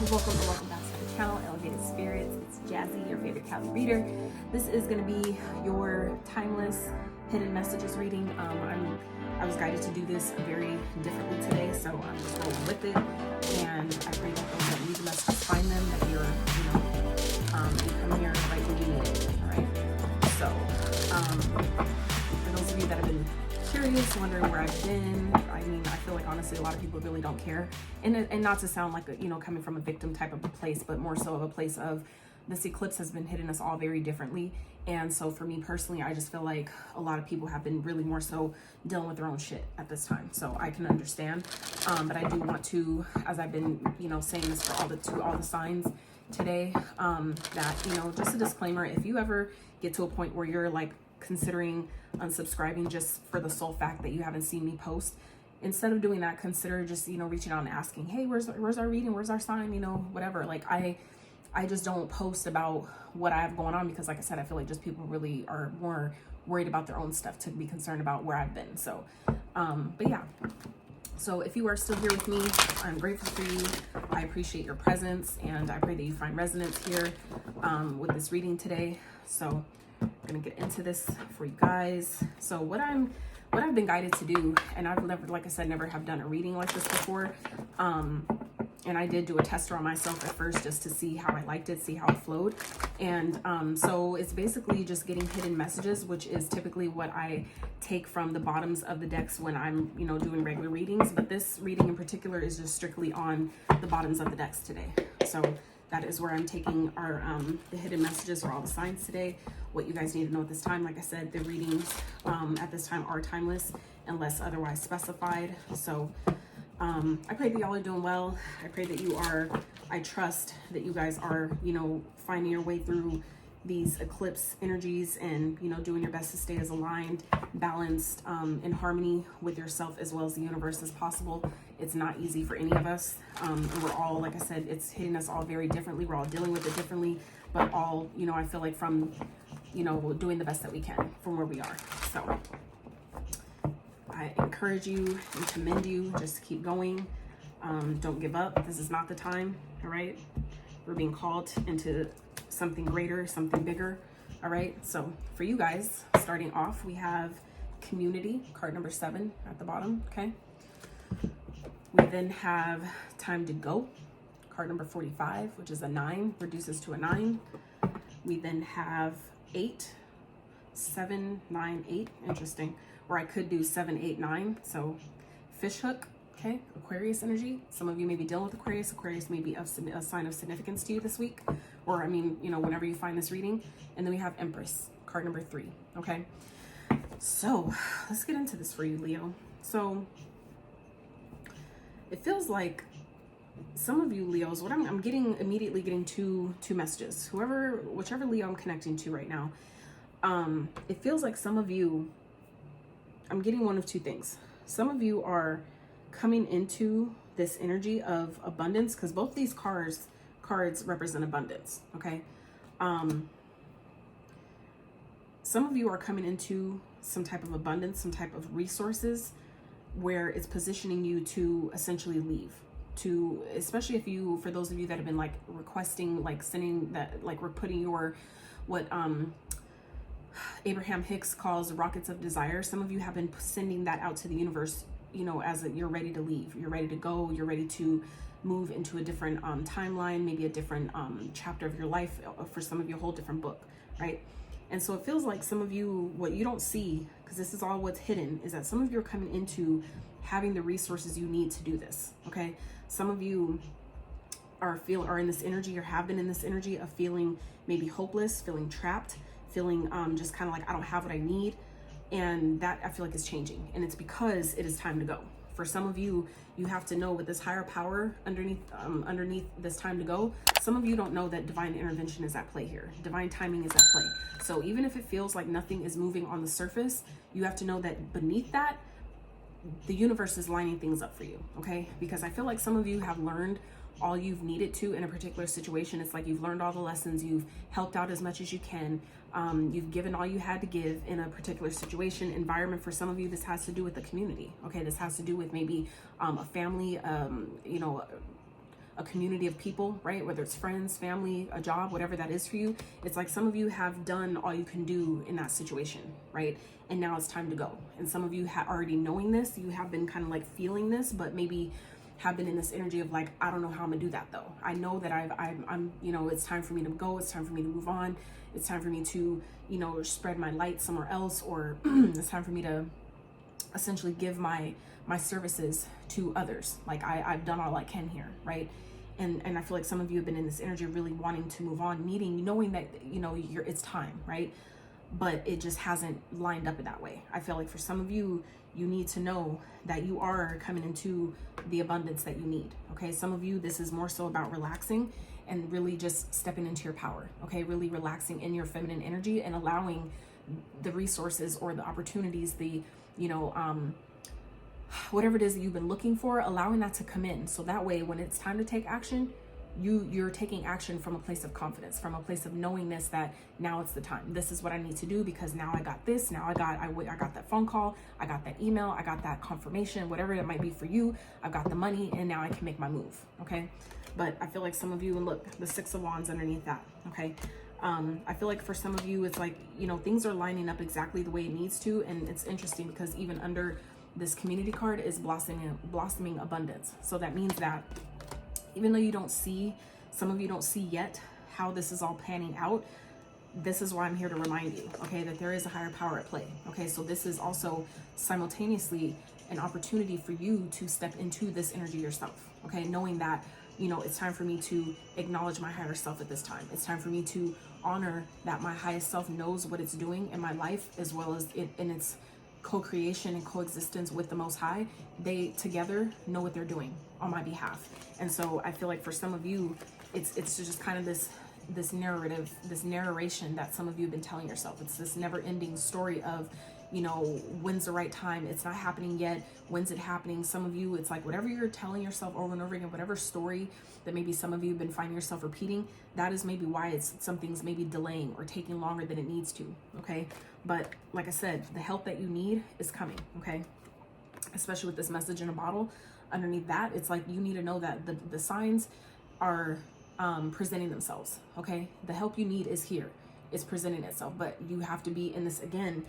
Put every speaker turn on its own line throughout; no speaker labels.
Welcome back to the channel, Elevated Spirits. It's Jazi, your favorite tarot reader. This is going to be your timeless hidden messages reading. I was guided to do this very differently today, so I'm just rolling with it. And I pray that those that need the messages find them, that you come here right when you need it. All right. So, for those of you that have been curious, wondering where I've been, I mean, I feel like honestly a lot of people really don't care, and not to sound like coming from a victim type of a place, but more so of a place of this eclipse has been hitting us all very differently. And so for me personally, I just feel like a lot of people have been really more so dealing with their own shit at this time, so I can understand. But I do want to, as I've been saying this for all the signs today, that just a disclaimer, if you ever get to a point where you're like considering unsubscribing just for the sole fact that you haven't seen me post, instead of doing that, consider just reaching out and asking, hey, where's our reading, where's our sign, whatever. Like I just don't post about what I have going on, because like I said, I feel like just people really are more worried about their own stuff to be concerned about where I've been. So but yeah, so if you are still here with me, I'm grateful for you. I appreciate your presence, and I pray that you find resonance here with this reading today. So I'm gonna get into this for you guys. So what I've been guided to do, and I've never, like I said, never have done a reading like this before. And I did do a tester on myself at first just to see how I liked it, see how it flowed. And so it's basically just getting hidden messages, which is typically what I take from the bottoms of the decks when I'm, doing regular readings. But this reading in particular is just strictly on the bottoms of the decks today. So that is where I'm taking our the hidden messages for all the signs today. What you guys need to know at this time, like I said, the readings at this time are timeless unless otherwise specified. So I pray that y'all are doing well. I pray that I trust that you guys are, finding your way through these eclipse energies and, doing your best to stay as aligned, balanced, in harmony with yourself as well as the universe as possible. It's not easy for any of us. And we're all, like I said, it's hitting us all very differently. We're all dealing with it differently, but all, I feel like from, doing the best that we can from where we are. So I encourage you and commend you, just keep going. Don't give up. This is not the time. All right. We're being called into something greater, something bigger. All right. So for you guys, starting off, we have community, card number 7 at the bottom. Okay. We then have time to go, card number 45, which is a 9, reduces to a 9. We then have 8, 7, 9, 8. Interesting. Or I could do 7, 8, 9. So fish hook. Okay, Aquarius energy. Some of you may be dealing with Aquarius. Aquarius may be a sign of significance to you this week, or I mean, whenever you find this reading. And then we have Empress, card number 3. Okay, so let's get into this for you, Leo. So it feels like some of you Leos, what I'm immediately getting two messages. Whichever Leo I'm connecting to right now, it feels like some of you, I'm getting one of two things. Some of you are coming into this energy of abundance, because both these cards represent abundance. Okay. Some of you are coming into some type of abundance, some type of resources where it's positioning you to essentially leave, to, especially if you, for those of you that have been like requesting, like sending that, like we're putting your, what Abraham Hicks calls rockets of desire. Some of you have been sending that out to the universe, as you're ready to leave, you're ready to go, you're ready to move into a different timeline, maybe a different chapter of your life. For some of you, a whole different book, right? And so it feels like some of you, what you don't see, because this is all what's hidden, is that some of you are coming into having the resources you need to do this. Okay, some of you are in this energy, or have been in this energy of feeling maybe hopeless, feeling trapped, feeling just kind of like I don't have what I need. And that I feel like is changing, and it's because it is time to go. For some of you, you have to know with this higher power underneath this time to go. Some of you don't know that divine intervention is at play here. Divine timing is at play. So even if it feels like nothing is moving on the surface, you have to know that beneath that, the universe is lining things up for you. Okay, because I feel like some of you have learned all you've needed to in a particular situation. It's like you've learned all the lessons, you've helped out as much as you can, you've given all you had to give in a particular situation, environment. For some of you, this has to do with the community. Okay, this has to do with maybe a family, a community of people, right? Whether it's friends, family, a job, whatever that is for you. It's like some of you have done all you can do in that situation, right? And now it's time to go. And some of you already knowing this, you have been kind of like feeling this, but maybe have been in this energy of like, I don't know how I'm gonna do that though. I know that I'm, you know, it's time for me to go. It's time for me to move on. It's time for me to, you know, spread my light somewhere else, or it's time for me to essentially give my services to others. Like I've done all I can here, right? And I feel like some of you have been in this energy of really wanting to move on, knowing that, you know, it's time, right? But it just hasn't lined up in that way. I feel like for some of you, you need to know that you are coming into the abundance that you need, okay? Some of you, this is more so about relaxing and really just stepping into your power, okay? Really relaxing in your feminine energy and allowing the resources or the opportunities, the, you know, whatever it is that you've been looking for, allowing that to come in. So that way, when it's time to take action, you're taking action from a place of confidence, from a place of knowingness that now it's the time. This is what I need to do because now I got this. Now I got that phone call. I got that email. I got that confirmation, whatever it might be for you. I've got the money and now I can make my move. Okay. But I feel like some of you, and look, the 6 of Wands underneath that. Okay. I feel like for some of you, it's like, you know, things are lining up exactly the way it needs to. And it's interesting because even under this community card is blossoming abundance. So that means that even though you don't see, some of you don't see yet how this is all panning out, this is why I'm here to remind you, okay, that there is a higher power at play. Okay, so this is also simultaneously an opportunity for you to step into this energy yourself. Okay, knowing that, you know, it's time for me to acknowledge my higher self at this time. It's time for me to honor that my highest self knows what it's doing in my life, as well as it in its co-creation and coexistence with the Most High. They together know what they're doing on my behalf. And so I feel like for some of you, it's just kind of this narrative, this narration that some of you have been telling yourself. It's this never-ending story of, you know, when's the right time? It's not happening yet. When's it happening? Some of you, it's like whatever you're telling yourself over and over again, whatever story that maybe some of you have been finding yourself repeating, that is maybe why something's maybe delaying or taking longer than it needs to, okay? But like I said, the help that you need is coming, okay? Especially with this message in a bottle. Underneath that, it's like you need to know that the signs are presenting themselves, okay? The help you need is here. It's presenting itself, but you have to be in this, again,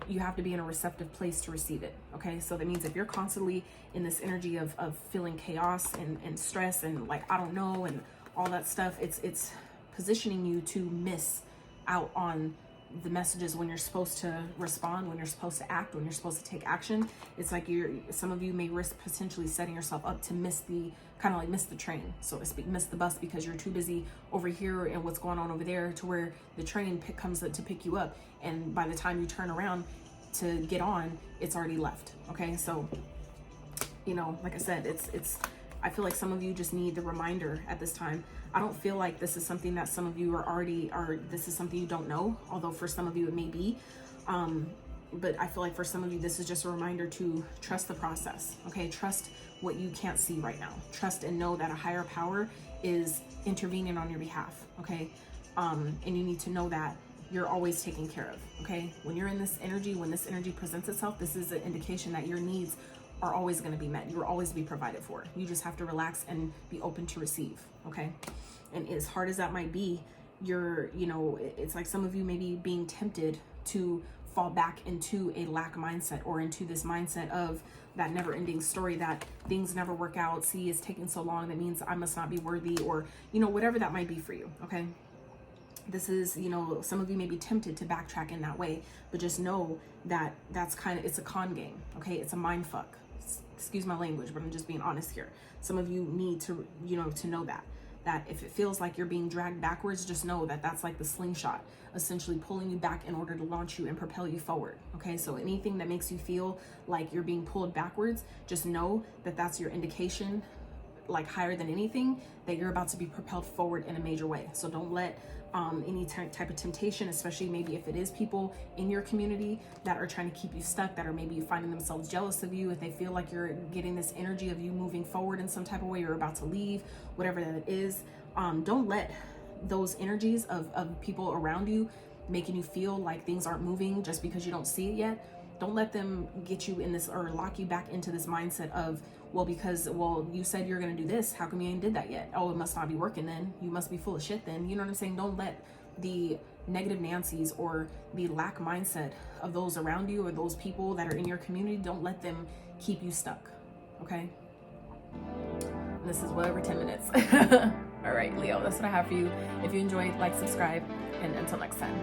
you have to be in a receptive place to receive it, okay? So that means if you're constantly in this energy of feeling chaos and stress and like, I don't know, and all that stuff, it's positioning you to miss out on the messages when you're supposed to respond, when you're supposed to act, when you're supposed to take action. It's like some of you may risk potentially setting yourself up to miss the train, so to speak, miss the bus because you're too busy over here and what's going on over there, to where the train comes to pick you up, and by the time you turn around to get on, it's already left. Okay, so, you know, like I said, it's I feel like some of you just need the reminder at this time. I don't feel like this is something that some of you this is something you don't know, although for some of you it may be. But I feel like for some of you, this is just a reminder to trust the process, okay? Trust what you can't see right now. Trust and know that a higher power is intervening on your behalf, okay? And you need to know that you're always taken care of, okay? When you're in this energy, when this energy presents itself, this is an indication that your needs are always going to be met. You'll always be provided for. You just have to relax and be open to receive, okay? And as hard as that might be, it's like some of you may be being tempted to fall back into a lack mindset, or into this mindset of that never-ending story that things never work out. See, it's taking so long, that means I must not be worthy, or, you know, whatever that might be for you, okay? This is, you know, some of you may be tempted to backtrack in that way, but just know that it's a con game, okay? It's a mind fuck. Excuse my language, but I'm just being honest here. Some of you need to, you know, to know that if it feels like you're being dragged backwards, just know that that's like the slingshot, essentially pulling you back in order to launch you and propel you forward, okay? So anything that makes you feel like you're being pulled backwards, just know that that's your indication, like higher than anything, that you're about to be propelled forward in a major way. So don't let any type of temptation, especially maybe if it is people in your community that are trying to keep you stuck, that are maybe finding themselves jealous of you, if they feel like you're getting this energy of you moving forward in some type of way, you're about to leave, whatever that is, don't let those energies of people around you making you feel like things aren't moving just because you don't see it yet. Don't let them get you in this, or lock you back into this mindset of well, because, well, you said you're going to do this. How come you ain't did that yet? Oh, it must not be working then. You must be full of shit then. You know what I'm saying? Don't let the negative Nancy's or the lack mindset of those around you or those people that are in your community, don't let them keep you stuck. Okay? And this is well over 10 minutes. All right, Leo, that's what I have for you. If you enjoyed, like, subscribe, and until next time.